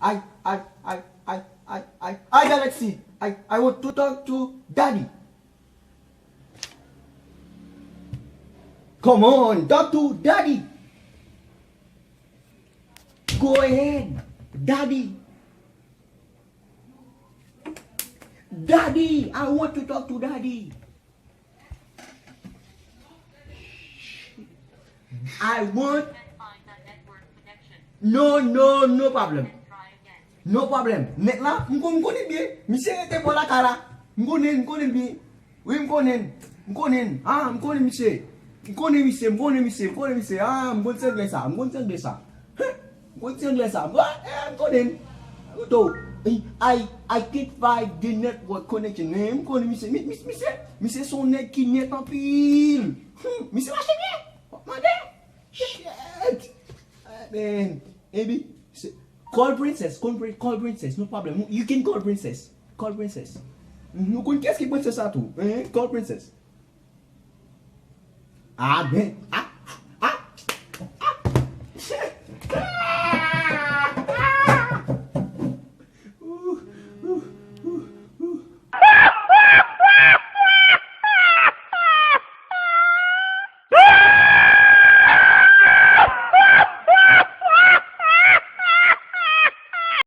I, Galaxy. I want to talk to Daddy. Come on, talk to Daddy. Go ahead, Daddy. Daddy, I want to talk to Daddy. I want. No problem. No problem. Net là, mkonen bien. Monsieur était pour la cara. Mkonen bien. Oui, mkonen. Ah, mkonen monsieur. Ah, mkonen anglais ça. Mkonen ça. Mkonen. So, I can't find the network connection. Mkonen monsieur son net qui net en pile. Monsieur marche bien. Madame. Shit. Man, Abby, call princess, no problem. You can call princess. Nous connaissons qu'est-ce qui princesse à tout. Call princess. Ah ben,